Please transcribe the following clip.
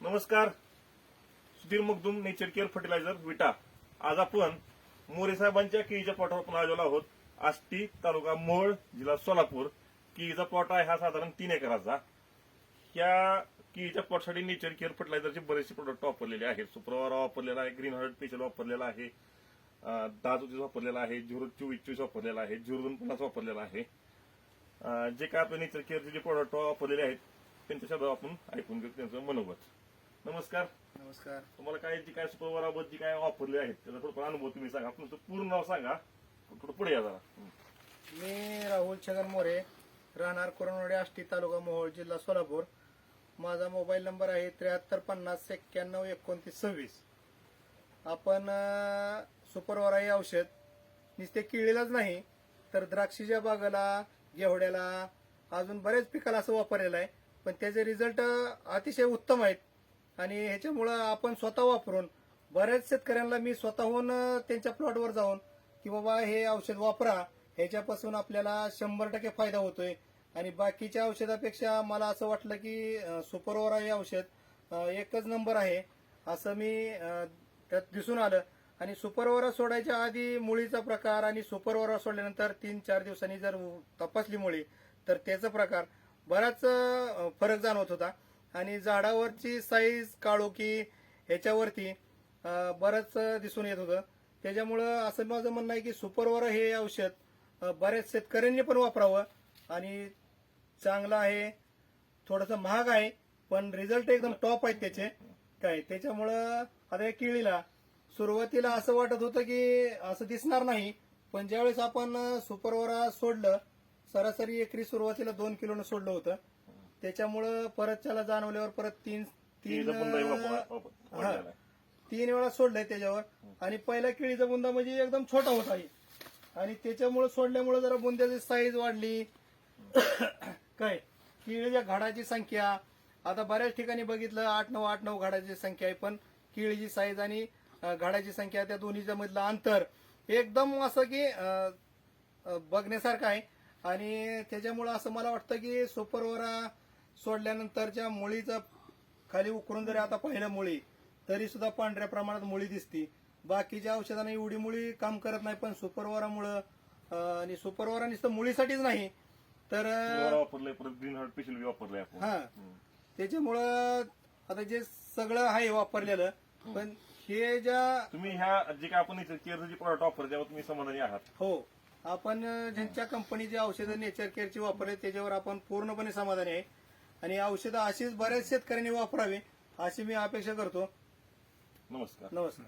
नमस्कार. Sudhir Makhdoom, nature care fertilizer Vita. आज आपण मोरे साहेबांच्या केळीच्या प्लॉटवर आपण आलेलो आहोत. आष्टी, तालुका मोहोळ, जिल्हा सोलापूर. केळीचा प्लॉट आहे हा साधारण 3 एकराचा. या केळीच्या प्लॉटसाठी नेचर केअर फर्टिलायझरचे बरेचसे प्रोडक्ट वापरलेले आहेत. सुप्रवारा वापरलेला आहे, ग्रीन हार्ट स्पेशल वापरलेला आहे, 10-34 वापरलेला आहे, 0-24-24 वापरलेला आहे, 0-2-50 वापरलेला आहे. जे काय आपले नेचर केअरचे जे प्रोडक्ट वापरलेले आहेत त्यांच्या शब्दात आपण ऐकून घेऊ त्यांचं मनोगत. नमस्कार. नमस्कार. तुम्हाला काय जी काय सुप्रवाराबद्दल जी काय वापरले आहेत त्याचा थोडं अनुभव तुम्ही सांगा. तुमचं पूर्ण नाव सांगा, थोडं पुढे या जरा. मी राहुल छगन मोरे, राहणार कुरणवाडी, आष्टी, तालुका मोहोळ, जिल्हा सोलापूर. माझा मोबाईल नंबर आहे 7350912926. आपण सुपरवारा हे औषध नुसते केळीलाच नाही तर द्राक्षीच्या बागाला, घेवड्याला, अजून बरेच पिकाला असं वापरलेलं आहे. पण त्याचे रिझल्ट अतिशय उत्तम आहेत आणि ह्याच्यामुळं आपण स्वतः वापरून बऱ्याच शेतकऱ्यांना मी स्वतःहून त्यांच्या प्लॉटवर जाऊन की बाबा हे औषध वापरा, ह्याच्यापासून आपल्याला 100% फायदा होतोय. आणि बाकीच्या औषधापेक्षा मला असं वाटलं की सुपरओरा हे औषध एकच नंबर आहे असं मी त्यात दिसून आलं. आणि सुपरओरा सोडायच्या आधी मुळीचा प्रकार आणि सुपरओरा सोडल्यानंतर 3-4 दिवसांनी जर तपासली मुळी तर त्याचा प्रकार बराच फरक जाणवत होता. आणि झाडावरची साईज, काळोखी ह्याच्यावरती बरंच दिसून येत होतं. त्याच्यामुळं असं माझं म्हणणं आहे की सुपरओरा हे औषध बऱ्याच शेतकऱ्यांनी पण वापरावं आणि चांगलं आहे. थोडंसं महाग आहे पण रिझल्ट एकदम टॉप आहेत त्याचे काय. त्याच्यामुळं आता या केळीला सुरुवातीला असं वाटत होतं की असं दिसणार नाही, पण ज्यावेळेस आपण सुपरओरा सोडलं, सरासरी एकरी सुरुवातीला 2 किलोनं सोडलं होतं. त्याच्यामुळं परत त्याला जाणवल्यावर परत तीन वेळा सोडलंय त्याच्यावर. आणि पहिल्या केळीचा बुंदा म्हणजे एकदम छोटा होता आणि त्याच्यामुळे सोडल्यामुळे जरा बुंद्याची साईज वाढली. काय केळीच्या घाडाची संख्या आता बऱ्याच ठिकाणी बघितलं 8-9 घाडाची संख्या आहे, पण केळीची साईज आणि घाडाची संख्या त्या दोन्हीच्या मधलं अंतर एकदम असं की बघण्यासारखं आहे. आणि त्याच्यामुळं असं मला वाटतं की सुपरओरा सोडल्यानंतरच्या मुळीचा खाली उकरून जरी आता पाहिलं मुळी तरी सुद्धा पांढऱ्या प्रमाणात मुळी दिसती. बाकीच्या औषधांना एवढी मुळी काम करत नाही, पण सुपरओरामुळं आणि सुपरओरा नुसतं मुळीसाठीच नाही तर वापरलंय, परत ग्रीन हार्ट स्पेशल वापरलंय आपण. हा, त्याच्यामुळं आता जे सगळं आहे वापरलेलं. पण हे ज्या तुम्ही ह्या जे काय आपण नेचर केअरचे प्रोडक्ट वापरले त्यावर तुम्ही समाधानी आहात? हो, आपण ज्यांच्या कंपनीची औषधं नेचर केअरची वापरले त्याच्यावर आपण पूर्णपणे समाधानी आहे. आणि औषधं अशीच बऱ्याच शेतकऱ्यांनी वापरावी अशी मी अपेक्षा करतो. नमस्कार. नमस्कार.